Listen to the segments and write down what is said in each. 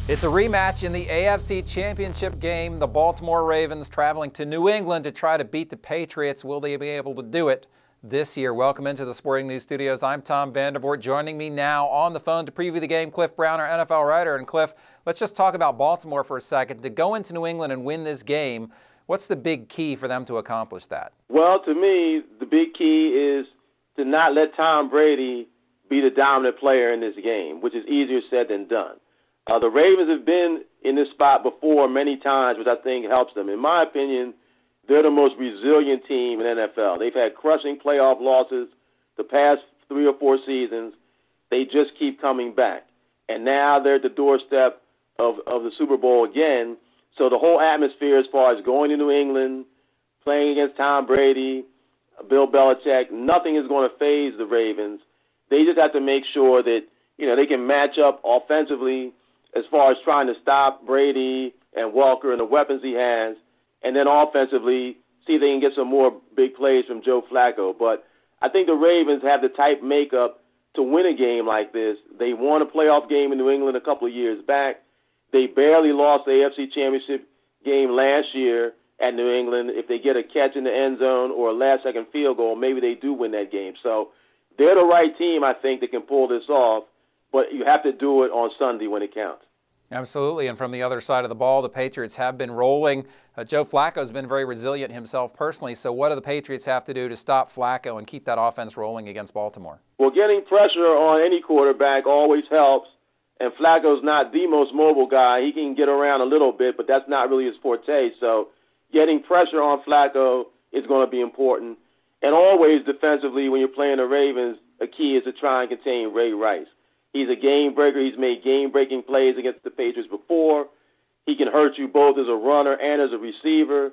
It's a rematch in the AFC Championship game. The Baltimore Ravens traveling to New England to try to beat the Patriots. Will they be able to do it this year? Welcome into the Sporting News Studios. I'm Tom Vandervoort. Joining me now on the phone to preview the game, Cliff Brown, our NFL writer. And Cliff, let's just talk about Baltimore for a second. To go into New England and win this game, what's the big key for them to accomplish that? Well, to me, the big key is to not let Tom Brady be the dominant player in this game, which is easier said than done. The Ravens have been in this spot before many times, which I think helps them. In my opinion, they're the most resilient team in NFL. They've had crushing playoff losses the past 3 or 4 seasons. They just keep coming back. And now they're at the doorstep of the Super Bowl again. So the whole atmosphere as far as going to New England, playing against Tom Brady, Bill Belichick, nothing is going to faze the Ravens. They just have to make sure that, they can match up offensively as far as trying to stop Brady and Walker and the weapons he has, and then offensively see if they can get some more big plays from Joe Flacco. But I think the Ravens have the type makeup to win a game like this. They won a playoff game in New England a couple of years back. They barely lost the AFC Championship game last year at New England. If they get a catch in the end zone or a last-second field goal, maybe they do win that game. So they're the right team, I think, that can pull this off. But you have to do it on Sunday when it counts. Absolutely, and from the other side of the ball, the Patriots have been rolling. Joe Flacco has been very resilient himself personally, so what do the Patriots have to do to stop Flacco and keep that offense rolling against Baltimore? Well, getting pressure on any quarterback always helps, and Flacco's not the most mobile guy. He can get around a little bit, but that's not really his forte, so getting pressure on Flacco is going to be important. And always defensively, when you're playing the Ravens, a key is to try and contain Ray Rice. He's a game breaker. He's made game-breaking plays against the Patriots before. He can hurt you both as a runner and as a receiver.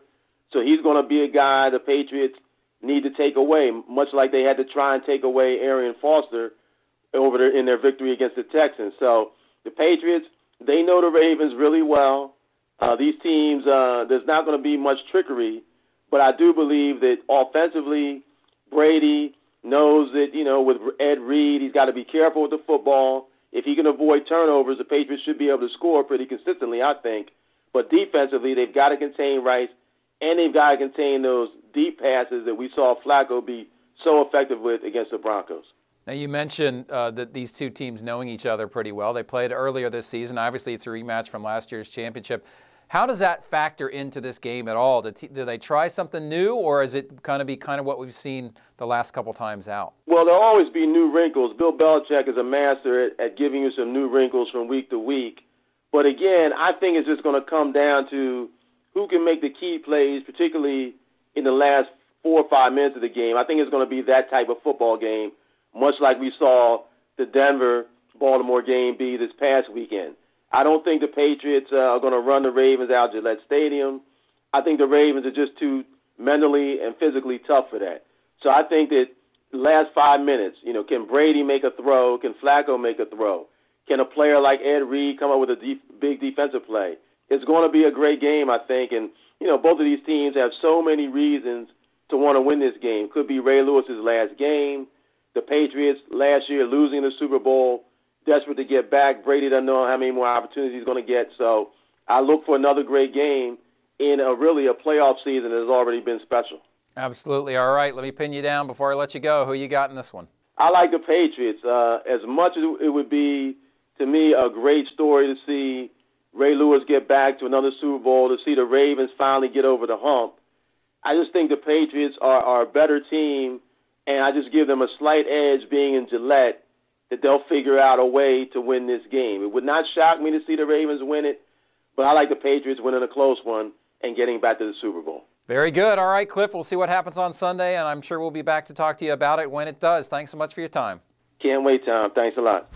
So he's going to be a guy the Patriots need to take away, much like they had to try and take away Arian Foster in their victory against the Texans. So the Patriots, they know the Ravens really well. These teams, there's not going to be much trickery, but I do believe that offensively, Brady knows that, with Ed Reed, he's got to be careful with the football. If he can avoid turnovers, the Patriots should be able to score pretty consistently, I think. But defensively, they've got to contain Rice, and they've got to contain those deep passes that we saw Flacco be so effective with against the Broncos. Now, you mentioned that these two teams knowing each other pretty well. They played earlier this season. Obviously, it's a rematch from last year's championship. How does that factor into this game at all? Do they try something new, or is it going to be kind of what we've seen the last couple times out? Well, there'll always be new wrinkles. Bill Belichick is a master at giving you some new wrinkles from week to week. But again, I think it's just going to come down to who can make the key plays, particularly in the last 4 or 5 minutes of the game. I think it's going to be that type of football game, much like we saw the Denver-Baltimore game be this past weekend. I don't think the Patriots are going to run the Ravens out Gillette Stadium. I think the Ravens are just too mentally and physically tough for that. So I think that the last 5 minutes, can Brady make a throw? Can Flacco make a throw? Can a player like Ed Reed come up with a big defensive play? It's going to be a great game, I think. And, both of these teams have so many reasons to want to win this game. Could be Ray Lewis's last game. The Patriots last year losing the Super Bowl, desperate to get back. Brady doesn't know how many more opportunities he's going to get. So I look for another great game in a playoff season that has already been special. Absolutely. All right, let me pin you down before I let you go. Who you got in this one? I like the Patriots. As much as it would be, to me, a great story to see Ray Lewis get back to another Super Bowl, to see the Ravens finally get over the hump, I just think the Patriots are a better team, and I just give them a slight edge being in Gillette, that they'll figure out a way to win this game. It would not shock me to see the Ravens win it, but I like the Patriots winning a close one and getting back to the Super Bowl. Very good. All right, Cliff, we'll see what happens on Sunday, and I'm sure we'll be back to talk to you about it when it does. Thanks so much for your time. Can't wait, Tom. Thanks a lot.